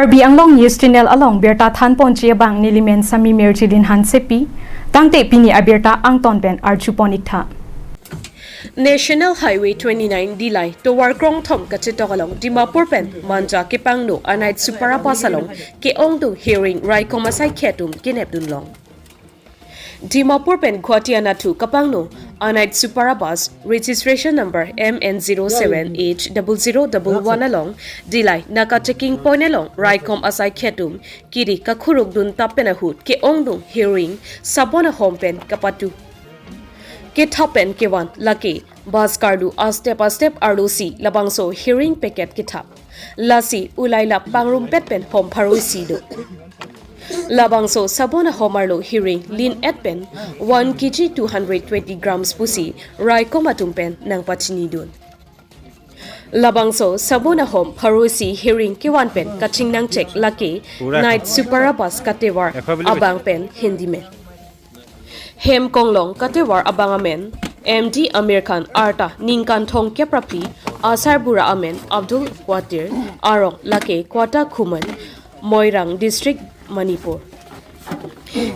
Karbi Anglong News Channel along Berta tanget.Jal bang nilimen sami merjilin hansepi tangte pini abirta angton ben archuponikta. National Highway 29 Dilai to Warkrong Tom Kachitokalong Dimapur Pen Manja Kepangno Anait Suparapasalong Ke ongdung Heroine Rai Komasai Ketum Keneplong Dimapur Pen Kwatianatu Kapangno Anait Suparabas registration number MN07H0011 along Dilai Naka checking point along Raikom Asai Ketum Kiri Kakuruk Dun Tapenahut Ke ongdung Heroine Sabona Hompen Kapatu Ke thapen ke wan laki bas kardu a step arlusi labangso hearing packet kitap lasi ulaila pangrum petpen hom pharoisi do labangso sabona homarlo hearing lin etpen 1 kg 220 grams pusi rai komatumpen nang pachini dun labangso sabona hom pharoisi hearing ke wan pen kaching nang check laki night superabas katewar abang pen hindi me Hem konglong katewar abangamen MD American Arta Ningkan Thong Keprapi Asar Bura Amen Abdul Watir Arong Lake Kwata Kuman Moirang District Manipur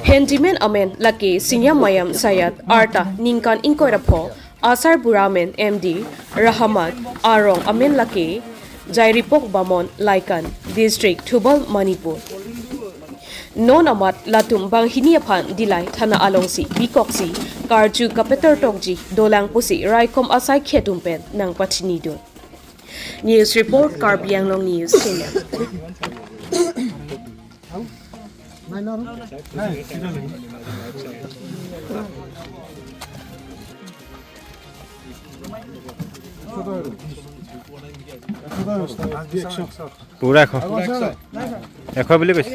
Hendimen Amen Lake Sinya Mayam Sayat Arta Ningkan Inkoirapo Asar Bura Amen MD Rahamat Arong Amen Lake Jairipok Bamon Laikan District Tubal Manipur Non amat latum bang hiniapan dilai thana alongsi bikoksi karju kapeter tokji dolang pusi raikom asai khetumpen nang pachini do News report Karbi Anglong News Channel पूरा खो देखो बोले कुछ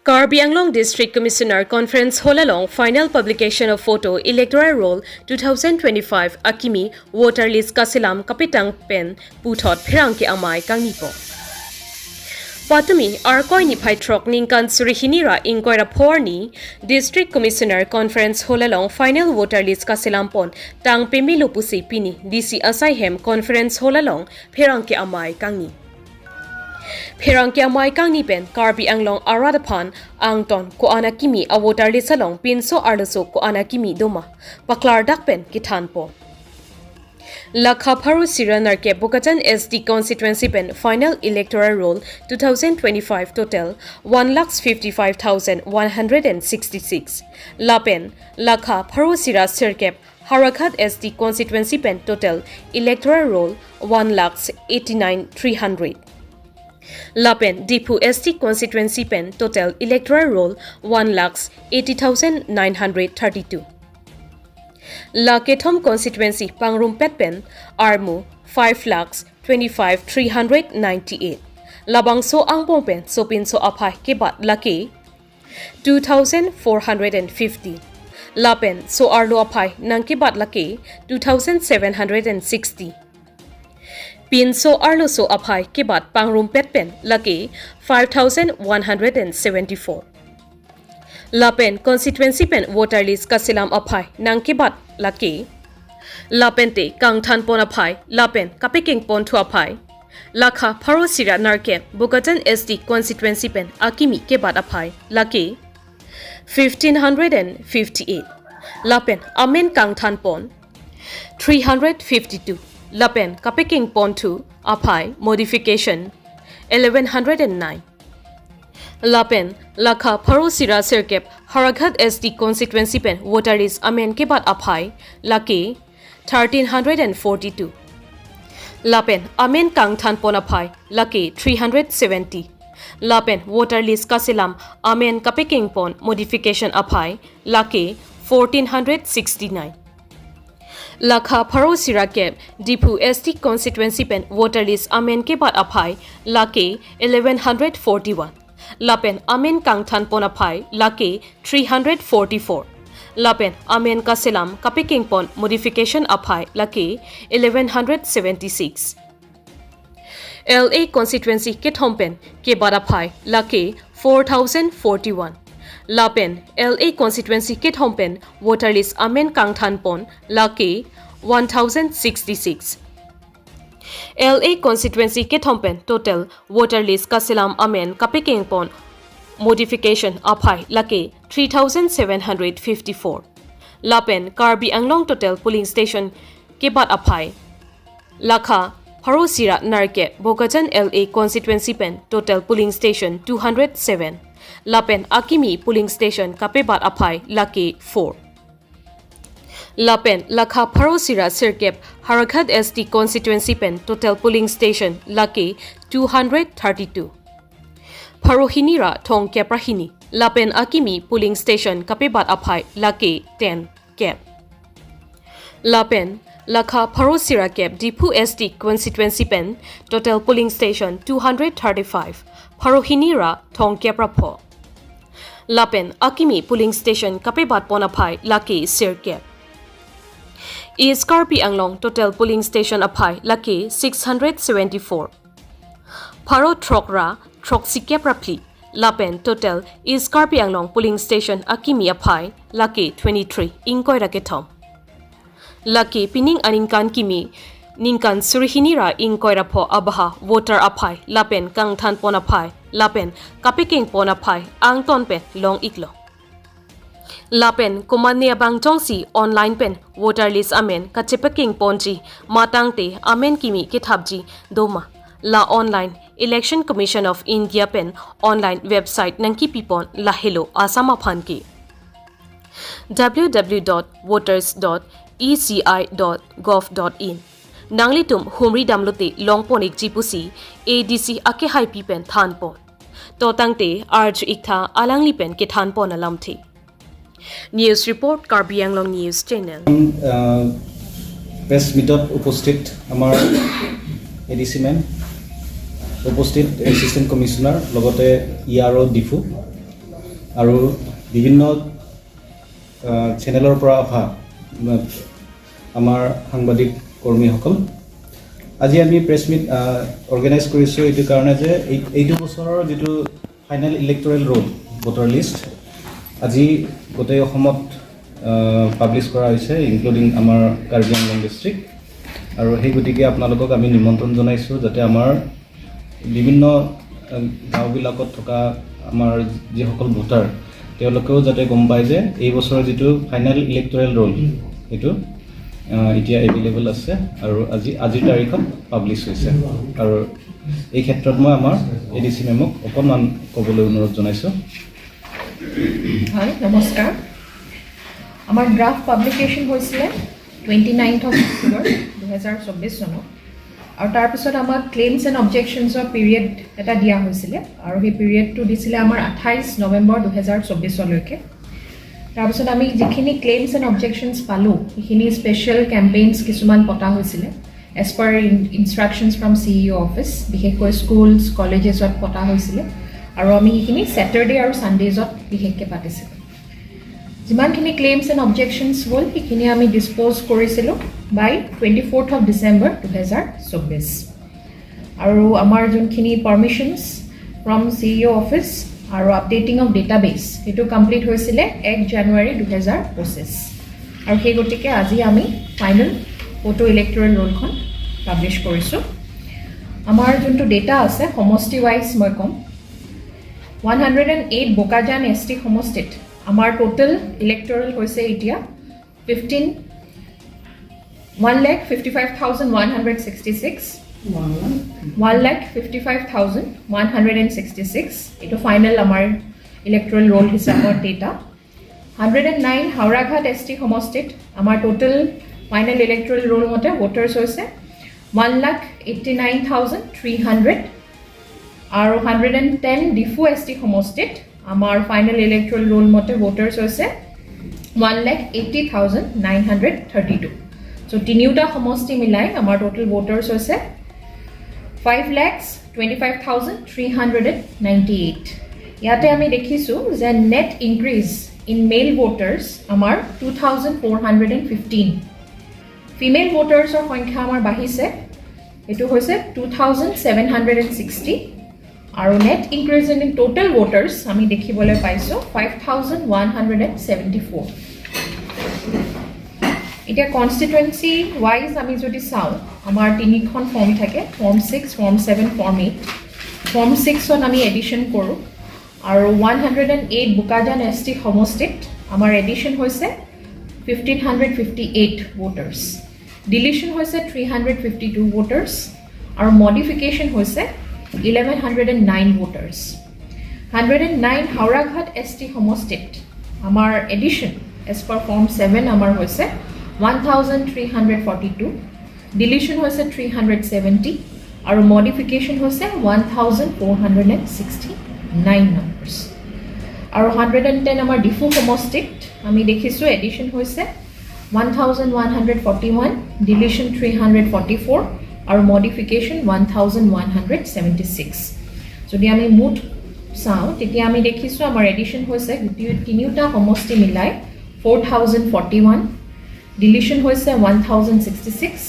Karbi Anglong District Commissioner Conference Holalong final publication of photo Electoral Roll 2025 Akimi Voterlists kaselam kapitang pen puthot phirang ke amai kangnipo Patumi arkoi ni phaitrok ningkan surihinira inkoira phorni District Commissioner Conference Holalong final voter list kaselampon tang pemilu pusi pini DC asai hem Conference Holalong phirangke amai kangni pen Karbi Anglong aradapan angton ko anakimi a voter list along pinso arloso ko anakimi doma paklar dakpen kithanpo Lakha Pharu Siranar ke Bukatan SD constituency pen final electoral roll 2025 total 1,55,166. Lapen Lakha Pharu Sira Sirkep Harakat SD constituency pen total electoral roll 1,89,300. Lapen Dipu SD constituency pen total electoral roll 1,80,932. La Ketom constituency Pangrum Petpen Armu 5,25,398. Labangso Angpongpen Sopinso Apai Kebat Lake 2,450. Lapen So Arlo Apai Nangkebat Lake 2,760. Pinso Arlo So Apai Kebat Pangrum Petpen Lake 5,174. Lapen constituency pen voter list kaselam apai nangkibat laki lapente kangthan pon apai lapen kapeking pon thu apai lakha pharo sira narke bukatan SD constituency pen akimi kebat apai laki 1558 lapen amen kangthan pon 352 lapen kapeking pon thu apai modification 1109 Lapen Lakha Pharo Sira Sirkep Harakat SD constituency pen voter list amen kebat apai laki 1342. Lapen amen kangthan pon apai laki 370. Lapen voter list kaselam amen kapeking pon modification apai laki 1469. Lakha Pharo Sira Kep Dipu SD constituency pen voter list amen kebat apai laki 1141. Lapen Amen Kangthan Ponapai Laki 344. Lapen Amen Kaselam Kapeking Pon Modification Apai Laki 1176. LA constituency Kethompen Ke Badapai Laki 4041. Lapen LA constituency kit hompen Voterlists amen kangthan pon lake 1066 LA constituency kit hompen total Voterlists kaselam amen kapekeng pon modification aphai lake 3754 Lapen Karbi Anglong total polling station kebat aphai lakha Harosira Narke Bogajan LA constituency pen total polling station 207 Lapen Akimi polling station kapebat aphai lake 4 Lapen Lakha Harosira Sirkep Harakhat ST constituency pen total polling station lake 232 Parohinira Thong Keprahini Lapen Akimi polling station kapebat aphai lake 10 Kep Lapen Lakha Parosira Kep Dipu ST constituency pen total polling station 235 Parohinira Thong Keprapho Lapen Akimi polling station kapebat ponaphai lake Sir Kep East Karpi Anglong total polling station aphai lake 674 Paro Trokra Troksi Keprapli Lapen total East Karpi Anglong polling station Akimi aphai lake 23 Ingkoi Raketom Laki pining aningkan kimi ningkan surihinira ingkoira pho abaha voter aphai lapen kangthan ponaphai lapen kapekeng ponaphai angton pen long iklo lapen komania bangtongsi online pen voter list amen kachepekeng ponji matangte amen kimi kithabji doma la online election commission of india pen online website nangki pipon la hello asama phanki www.voters.eci.gov.in Nanglitum humri damlote longponik jipusi ADC ake hai pipen thanpon totangte arju ikha alangli pen ke thanpon alamthi News report Karbi Anglong News Channel press মিটত উপস্থিত আমাৰ এডিচি man উপস্থিত assistant commissioner লগতে ইয়াৰো ডিফু আৰু বিভিন্ন চেনেলৰ পৰা অহা আমাৰ সাংবাদিক কৰ্মীসকল আজি আমি প্ৰেছ মিট অৰ্গেনাইজ কৰিছোঁ এইটো কাৰণে যে এইটো বছৰৰ যিটো final electoral roll voter list আজি গোটেই অসমত পাব্লিছ কৰা হৈছে ইনক্লুডিং আমাৰ কাৰ্বি আংলং ডিষ্ট্ৰিক্ট আৰু সেই গতিকে আপোনালোকক আমি নিমন্ত্ৰণ জনাইছোঁ যাতে আমাৰ বিভিন্ন গাঁওবিলাকত থকা আমাৰ যিসকল ভোটাৰ তেওঁলোকেও যাতে গম পায় যে এই বছৰৰ যিটো ফাইনেল ইলেক্টৰেল ৰোল এইটো এতিয়া এভেইলেবল আছে আৰু আজিৰ তাৰিখত পাব্লিছ হৈছে আৰু এই ক্ষেত্ৰত মই আমাৰ এডিচি মেমক অকণমান ক'বলৈ অনুৰোধ জনাইছোঁ হয় নমস্কাৰ আমাৰ ড্ৰাফট পাব্লিকেশ্যন হৈছিলে 29th of October 2024 চনত আৰু তাৰপিছত আমাক ক্লেইমছ এণ্ড অবজেকশ্যনছৰ পিৰিয়ড এটা দিয়া হৈছিলে আৰু সেই পিৰিয়ডটো দিছিলে আমাৰ 28 নৱেম্বৰ 2024 লৈকে তাৰপিছত আমি যিখিনি ক্লেইমছ এণ্ড অবজেকশ্যনছ পালোঁ সেইখিনি স্পেচিয়েল কেম্পেইনছ কিছুমান পতা হৈছিলে as per instructions from CEO office বিশেষকৈ স্কুলছ কলেজেছত পতা হৈছিলে আৰু আমি সেইখিনি ছেটাৰডে আৰু ছানডেজত বিশেষকৈ পাতিছিলোঁ যিমানখিনি ক্লেইমছ এণ্ড অবজেকশ্যনছ হ'ল সেইখিনি আমি ডিছপ'জ কৰিছিলোঁ বাই 24th of December 2024 আৰু আমাৰ যোনখিনি পাৰ্মিশ্যনছ ফ্ৰম CEO অফিচ আৰু আপডেটিং অফ ডেটাবেছ সেইটো কমপ্লিট হৈছিলে 1 জানুৱাৰী 2025 আৰু সেই গতিকে আজি আমি ফাইনেল ফটো ইলেক্টৰেল ৰোলখন পাব্লিছ কৰিছোঁ আমাৰ যোনটো ডেটা আছে সমষ্টি ৱাইজ মই ক'ম 108 বোকাজান ST সমষ্টিত আমাৰ টোটেল ইলেক্টৰেল হৈছে এতিয়া 1,55,166 1,55,166 এইটো ফাইনেল আমাৰ ইলেক্টৰেল ৰোল হিচাপত ডেটা 109 হাওৰাঘাট ST সমষ্টিত আমাৰ টোটেল ফাইনেল ইলেক্টৰেল ৰোল মতে ভোটাৰ্ছ হৈছে 1,89,300 আৰু 110 ডিফু ST সমষ্টিত আমাৰ ফাইনেল ইলেক্টৰেল ৰোল মতে ভোটাৰ্ছ হৈছে 1,80,932 So তিনিওটা সমষ্টি মিলাই আমাৰ টোটেল ভোটাৰ্ছ হৈছে 5,25,398 ইয়াতে আমি দেখিছোঁ যে net increase in male voters আমাৰ 2,415 ফিমেল ভোটাৰ্ছৰ সংখ্যা আমাৰ বাঢ়িছে এইটো হৈছে 2,760 আৰু net increase in total voters আমি দেখিবলৈ পাইছো 5174 এটা constituency wise আমি যদি চাও আমাৰ তিনিখন ফৰ্ম থাকে form 6 form 7 form 8 form 6 on আমি এডিশন কৰো আৰু 108 বুকাজান ST সমষ্টিত আমাৰ এডিশন হৈছে 1558 voters deletion হৈছে 352 voters আৰু modification হৈছে 1109 voters 109 Hauraghat ST সমষ্টিত আমাৰ এডিশন as per form 7 আমাৰ হৈছে 1342 deletion হৈছে 370 আৰু modification হৈছে 1469 numbers আৰু 110 আমাৰ ডিফু সমষ্টিত আমি দেখিছো এডিশন হৈছে 1141 deletion 344 আৰু modification 1176 যদি আমি মুঠ চাও তেতিয়া আমি দেখিছো আমাৰ এডিশন হৈছে তিনিটা সমষ্টি মিলাই 4041 deletion হৈছে 1066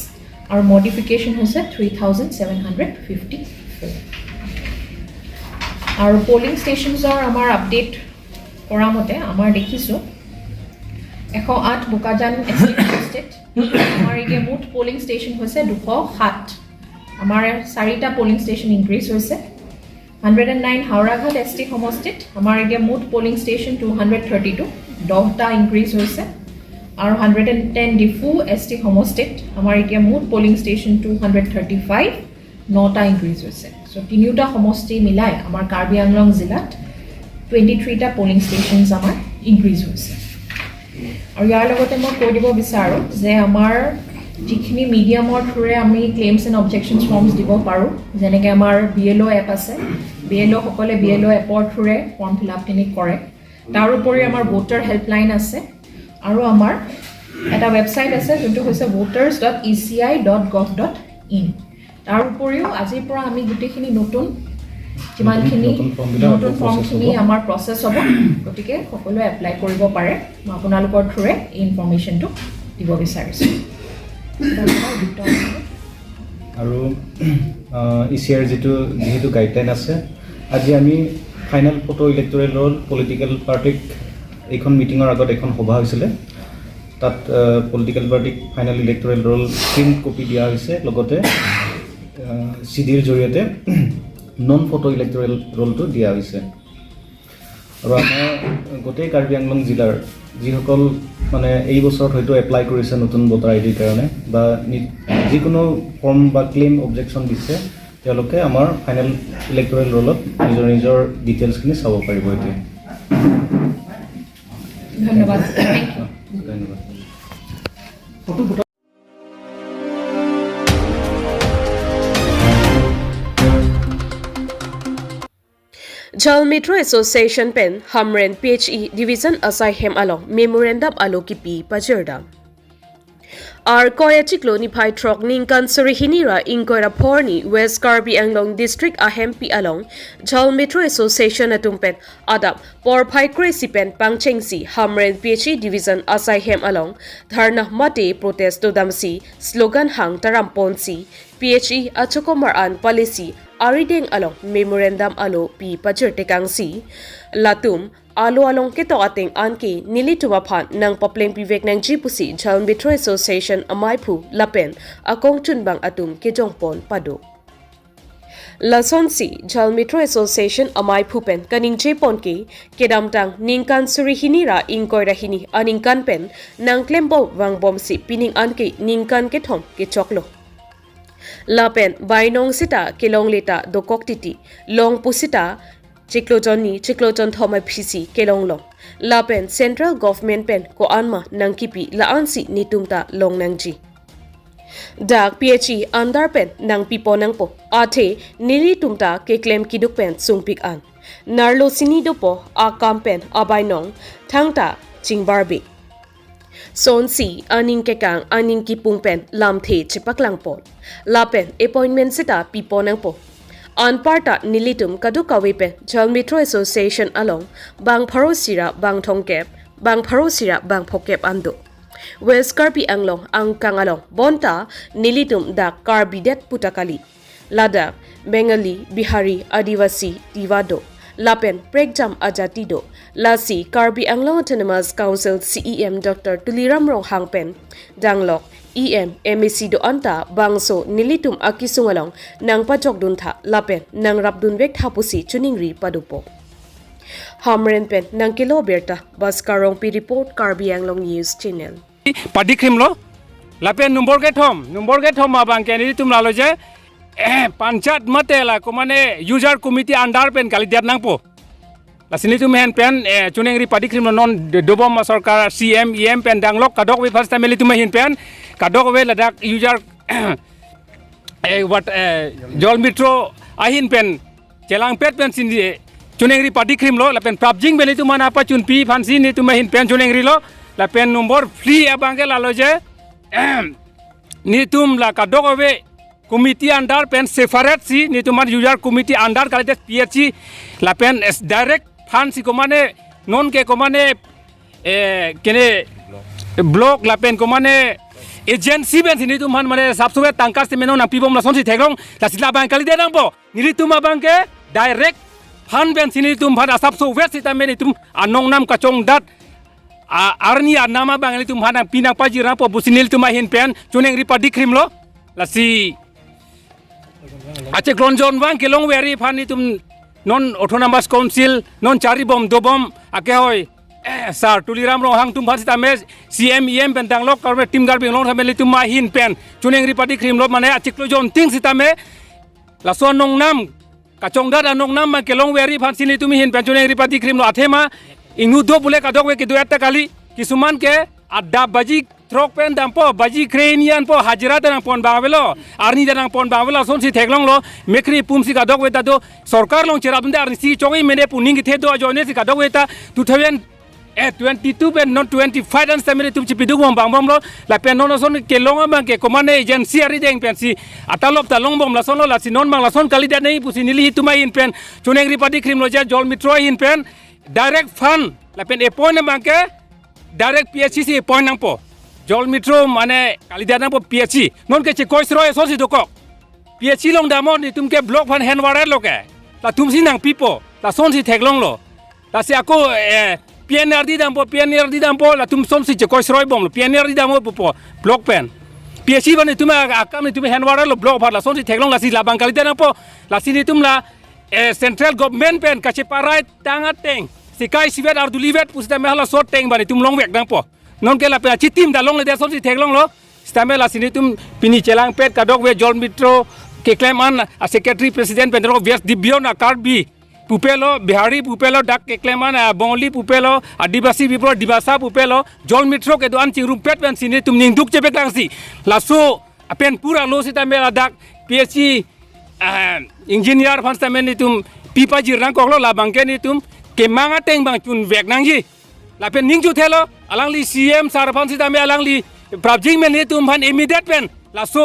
আৰু modification হৈছে 3754 আৰু polling stations আমাৰ আপডেট কৰা মতে আমাৰ দেখিছো 108 বুকাজান ষ্টেট আমাৰ এতিয়া মুঠ polling station হৈছে 207 আমাৰ 4টা polling station increase হৈছে 109 হাওৰাঘাট ST সমষ্টিত আমাৰ এতিয়া মুঠ polling station 232 10টা increase হৈছে আৰু 110 ডিফু ST সমষ্টিত আমাৰ এতিয়া মুঠ polling station 235 9টা increase হৈছে সো তিনিটা সমষ্টি মিলাই আমাৰ কাৰ্বি আংলং জিলাত 23টা polling stations আমাৰ increase হৈছে আৰু ইয়াৰ লগতে মই কৈ দিব বিচাৰো যে আমাৰ যিখিনি মিডিয়ামৰ থ্ৰুৰে আমি ক্লেইমছ এণ্ড অবজেকশ্যনছ ফৰ্মছ দিব পাৰো যেনেকৈ আমাৰ BLO এপ আছে BLO সকলে BLO এপৰ থ্ৰুৰে ফৰ্ম ফিল আপ খিনি কৰে তাৰ উপৰি আমাৰ ভোটাৰ হেল্পলাইন আছে আৰু আমাৰ এটা ৱেবছাইট আছে যোনটো হৈছে voters.eci.gov.in তাৰ উপৰিও আজিৰ পৰা আমি গুটেখিনি নতুন যিমানখিনি নতুন ফৰ্মখিনি আমাৰ প্ৰসেস হ'ব গতিকে সকলোৱে এপ্লাই কৰিব পাৰে মই আপোনালোকৰ থ্ৰুৰে এই ইনফৰমেশনটো দিব বিচাৰিছো আৰু ইচিআৰ যেহেতু গাইডলাইন আছে আজি আমি final photo electoral roll political পাৰ্টিক এইখন মিটিঙৰ আগত এখন সভা হৈছিলে তাত পলিটিক্যাল পাৰ্টিক final electoral roll print copy দিয়া হৈছে লগতে সিডিৰ জৰিয়তে নন ফটো ইলেক্টৰেল ৰোলটো দিয়া হৈছে আৰু আমাৰ গোটেই কাৰ্বি আংলং জিলাৰ যিসকল মানে এই বছৰত হয়তো এপ্লাই কৰিছে নতুন ভোটাৰ আইডিৰ কাৰণে বা যিকোনো ফৰ্ম বা ক্লেইম অবজেকশ্যন দিছে তেওঁলোকে আমাৰ ফাইনেল ইলেক্টৰেল ৰোলত নিজৰ নিজৰ ডিটেইলছখিনি চাব পাৰিব এতিয়া ধন্যবাদ ধন্যবাদ Jal Mitra Association Pen Hamren PHE Division Asai Hem Along Memorandum Alokipi Pajerda Ar Koya Chiklo ni Pai Trok Ninkan Surihinira Inkoira Porni West Karbi Anglong District Ahempi Along Jal Mitra Association Atumpen Adap Por Pai Kresipen Pangchengsi Hamren PHE Division Asai Hem Along Dharna Mate Protest Dodamsi Slogan Hang Taramponsi PHE Achokomar An Policy Arideng along memorandum alo pi pajerte kangsi latum alo along keto ating anki nilituma phan nang papleng pivek nang jipusi Jal Mitra Association amaipu lapen akong chunbang atum kejongpon pado Lasonsi Jal Mitra Association amaipu pen kaning jepon ki kedamtang ningkan surihinira inkoirahini aningkan pen nang klembo wangbomsi pining anki ningkan kethom kechoklo Lapen bainong sita kelong leta dokok titi long pusita chiklojon thomai phisi kelong long Lapen central government pen ko anma nangkipi laansi nitumta long nangji Dak PHE andar pen nang pipo nangpo athe nili tumta ke claim kiduk pen sungpik an narlo sini dopo a kampen abainong thangta chingbarbi Sonsi aning kekang aning kipungpen lamthe chipaklang pol lapen appointment sita piponang po anparta nilitum kadukawi pen Jal Mitra Association along bang pharosira bang thongkep bang pharosira bang phokep ando West Karbi Anglong ang kangalong bonta nilitum da karbidet putakali Ladakh, Bengali, Bihari, Adivasi, Tivado, Lapen, Prekjam Ajatido, Lasi, Karbi Anglong Autonomous Council CEM Dr. Tuliram Rong Hangpen, Danglok, EM, MEC do Anta, Bangso, Nilitum Akisungalong, Nang Pachok Dunta, Lapen, Nang Rabdunvek Hapusi, Chuningri Padupo. Hamren Pen, Nang Kilo Berta, Baskarong P Report, Karbi Anglong News Channel. Padikrim lo, lapen nombor ke thom abang ke ni tum lalo je, panchat mate la komane user committee andar pen kali diat nang po. La sini tum hen pen chunengri padikrim lo non dobom sarkar CM EM pen danglok kadok we first time tum hin pen kadok we ladak user what jol mitro ahin pen celang pet pen sini chunengri padikrim lo lapen prabjing beli tum mana apa chun pi fansi ni tum hin pen chunengri lo la pen nombor free abang ke lalo je ni tum la kadok we committee andar pen separate si ni tum user committee andar kali des PHC la pen direct fan si komane non ke komane kene block la pen komane agency ben si ni tum mane sabsuwe tangkas te menon pibom la son si theglong la sila bang kali de nang po ni tum abang ke direct fan ben si ni tum bhada sabsuwe si ta meni tum anong nam kachong dat arni nama bang ni tum hadang pinang pajira po businil tum hin pen chuneng ri padikrim lo la si ache klonjon wang kelong weri phan ni tum non autonomous council non chari bom dobom ake hoy sar tuliram ro hang tum bhasi tame CM EM pen danglok karbe tim gar bing long thameli tum hin pen chuneng ri padikrim lo mane ache klonjon ting si tame la so nong nam kachong dat anong nam ma kelong weri phan sini tum hin pen chuneng ri padikrim lo athema ingu do bule kadok we kidu eta kali kisuman ke adda baji trok pen dampo baji krenian po hajira tanang pon bawelo arni tanang pon bawelo son si theklong lo mekri pumsi kadok we ta do sarkar long chera bunda arni si chogi mene puning the do jone si kadok we ta 2022 pen non 25 dan stamene tum chipidu bom bang bom lo la pen non son ke long bang ke komane agency ari deng pen si atalop ta long bom la son lo la si non bang la son kali da nei pusi nili hitumai in pen chuneng ri padi krim lo ja jol mitro in pen direct fund la pen appoint bangke direct PHC si appoint nang po jol mitro mane kalida nang po PHC non ke chikoi sroi so si doko PHC long damon ni tum ke block fan hand warer lo ke la tum si nang pipo la son si theklong lo la si ako PNR di dampo la tum son si chikoi sroi bom lo PNR di dampo po block pen PHC bani tum akam ni tum hand warer lo block la son si theklong la si la bang kalida nang po la si ni tum la central government pen kache parai tangat teng sikai sivet ar dulivet pusita mehla sot teng bani tum long wek dang po non ke la pe chitim da long le de son si theklong lo stame la sini tum pini chelang pet kadok we jol mitro ke claim an a secretary president pen ro west dibion a karbi pupelo bihari pupelo dak ke claim an bongli pupelo adibasi bipro dibasa pupelo jol mitro ke do an chingrum pet pen sini tum ning duk chebe kang si la so pen pura lo sita mela dak PhD engineer fans tamen ni tum pipa jirang koklo la bangke ni tum ke manga teng bang chun vek nang ji la pen ning chu thelo alang li CM sar fan si tame alang li prabjing men ni tum fan immediate pen la so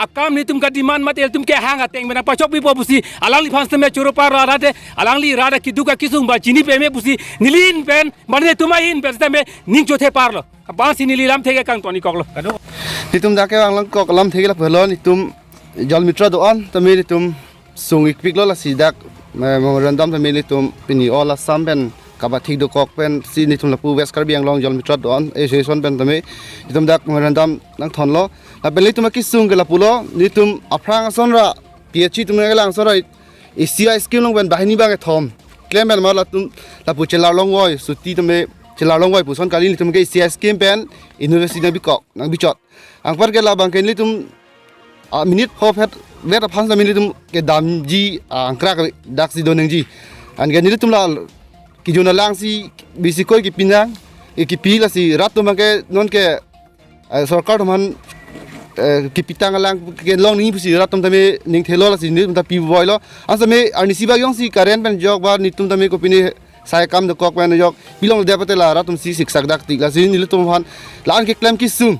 akam ni tum ka demand matel tum ke hanga teng men pa chok pi po busi alang li fans tame churu par ra te alang li ra kiduka kisung ba chini pe me busi nilin pen mane tumahin pen tame ning chu the par lo ba sini lilam thege kang toni koklo ni tum da ke wang lang kok lam thege la phelo ni tum jol mitra do on tami ni tum sungik piklo la sidak memorandum tami ni tum pini ola samben kabathik do kok pen si ni tum la pu west karbiang long jol mitra do on association pen tami ni tum dak memorandum nang thonlo la beli tum ki sung la pulo ni tum aprang sonra PHC tum ngai lang sonra ECI scheme long ben bahini bang thom claim ben ma la tum la pu chela long woi suti tami chela long woi pu son kali ni tum ke ECI scheme pen university na bikok nang bichot angpar ke la bang ken ni tum minute hop het vet aphan la minute tum ke dam ji angkra dak si doneng ji an gen ni tum la ki jona lang si bisi koi ki pinang ki pila si rat tum ke non ke sarkar man ki pitang lang ke long ni si rat tum tame ning thelo la si ni tum ta pi boy lo an sa me arni si ba yong si karen pen jok ba ni tum tame ko pini sai kam de kok pen jok bilong de patela rat tum si siksak dak tik la si ni tum han lan ke claim ki sum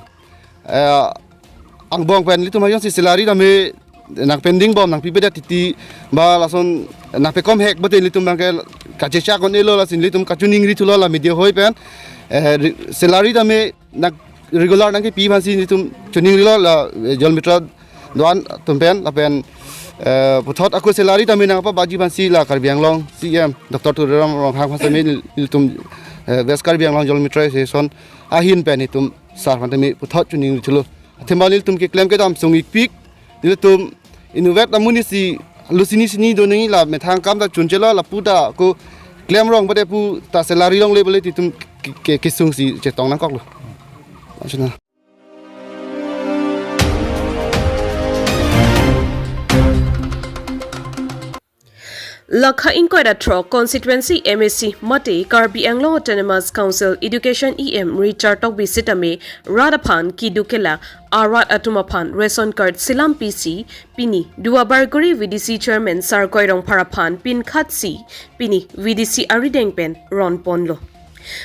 ang bong pen litu mayon si salary na me nang pending bom nang pipeda titi ba lason nang pe kom hek bote litu mang ke kachecha kon elo la sin litum kachuning ri thulo la media hoi pen salary da me nang regular nang ke pi ban si litum chuning ri lo la jol mitra doan tum pen la pen puthot aku selari tamin apa baji bansi la karbiang long CM Dr. Turam rong hang pasami tum ves karbiang long jol Mitra session ahin pen tum sar pantami puthot chuning chulo thembalil tum ke claim ke dam sungik pik nil tum innovate amunisi lusini sini doni la methang kam da chunchela la puta ko claim rong bade pu ta selari long level ti tum ke sung si chetong nang kok lo achuna Lakha Inquire Constituency MSC Mate Karbi Anglo Autonomous Council Education EM Richard Tokbi Sitame Radaphan Kidukela Arat Atumaphan Reson Card Silam PC Pini Duabarguri VDC Chairman Sar Koirong Parapan Pin Khatsi Pini VDC Aridengpen Ron Ponlo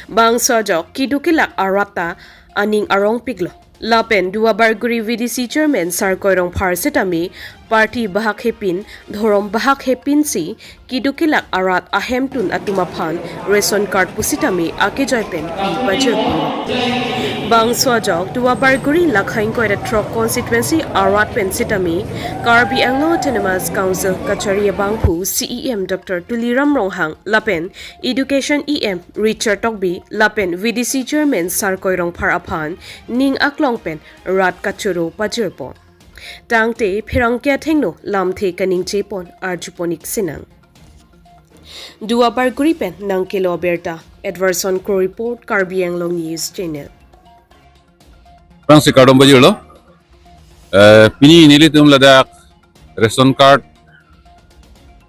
Bang Sajok Kidukela Arata Aning Arong Piglo Lapen Duabarguri VDC Chairman Sar Koirong Parsitame Party Bahak Hepin Dhorom Bahak Hepin si Kidukilak Arat Ahemtun Atumaphan Reson Card Pusitame Akejoypen Pi Bajur Bang Swajok Duabarguri Lakhain Koiratro Constituency Arat Pen Sitame Karbi Anglo Autonomous Council Kacharia Bangpu CEM Dr. Tuliram Ronghang Lapen Education EM Richard Tokbi Lapen VDC Chairman Sar Koirong Paraphan Ning Aklongpen Rat Kachuro Bajurpon Tangte Pirangkya Thengno Lamthe Kaning Chepon Arjuponik Sinang Duabarguri Pen Nangkelo Berta Edwardson Crow Report Karbi Anglong News Channel Prang si Kardom Bajilo Pini nilitum ladak Reson card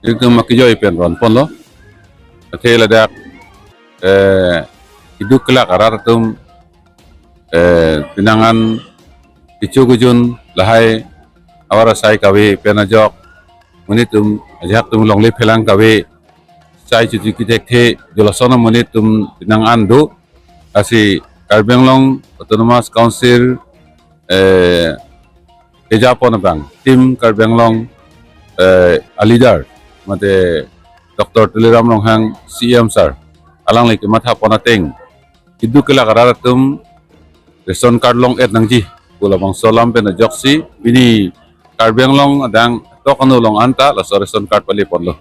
nilitum makijoy pen ron ponlo Ate ladak Iduk kelak araratum Pinangan Ichugujun lahai awara sai kawe penajok munitum ajak tum longle phelang kawe sai chuji kitek the jolasona munitum pinang andu asi Karbianglong Autonomous Council Kejapon bang tim Karbianglong alidar mate Dr. Tuliram Ronghang CM sir alang leki matha ponateng idukela kararatum reson card long et nangji Pula bang solam pena joksi bini Karbianglong adang tokano long anta la soreson card pali ponlo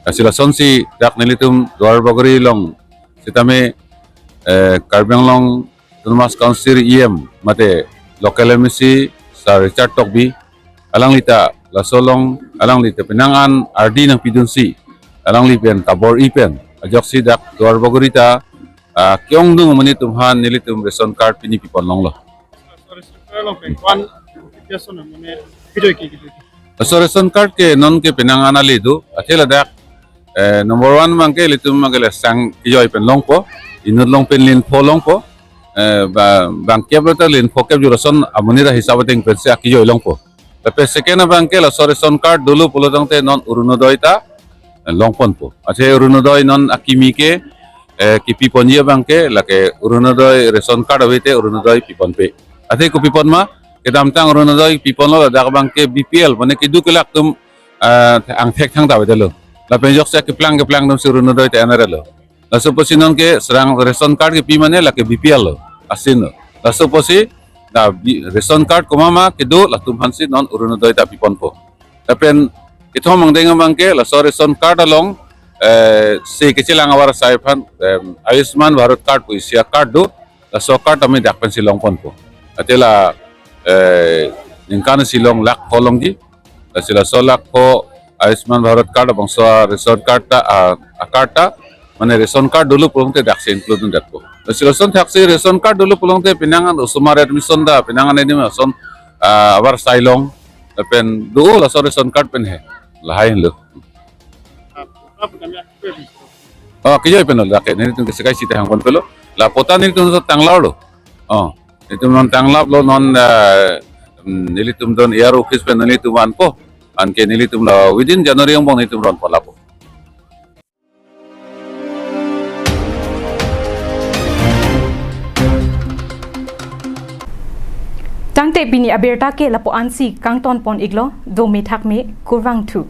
asila sonsi dak nilitum duar bagori long sitame Karbianglong Autonomous Council EM mate local MC sa Richard Tokbi alang lita la solong alang lita pinangan RD ng pidunsi alang lipen tabor ipen ajoksi dak duar bagori ta ongdung manitumhan nilitum reson card pinipipon long lo So reson card ke non ke pinangan alidu atela dak number 1 man ke litum magala sang kijoy pen long po inut long pen lin po long po bang ke betal lin po ke jurason amunira hisabating pen se kijoy long po tapi second bang ke la so reson card dulu pulotong te non urunodoy ta long pon po ate urunodoy non akimi ke kipi ponje bang ke la ke urunodoy reson card awite urunodoy pipon pe Ate ko pipon ma kedam tang rono doi pipon lo dak bang ke BPL mane ke dukelak tum ang thek thang dawe delo la penjok se ke plang dum suruno doi te anare lo la suposinon ke serang reson card ke pi mane la ke BPL lo asin lo la suposi da reson card ko mama ke do la tum hansi non uruno doi ta pipon po tapen ito mang denga bang ke la so reson card along se ke chilang awar saifan Ayushman Bharat card ko isia card do la so card ame dak pen silong pon po Atela ningkan silong lak holong di sila solak ko Ayushman Bharat card abang so resort card ta akarta mane reson card dulu pulong te dakse include dat ko sila son taxi reson card dulu pulong te pinangan usumar admission da pinangan ini son awar sailong pen do la so reson card pen he lahain lo kijoy pen lo dak ni tung sekai sita hang kon pelo la pota ni tung tanglaw lo itu non tanglap lo non nilitum don air office pen nilitum an po an ke nilitum lo within January ang bong nilitum ron pala po Tangte bini aberta ke lapo ansi kang ton pon iglo do me thak me kurwang thu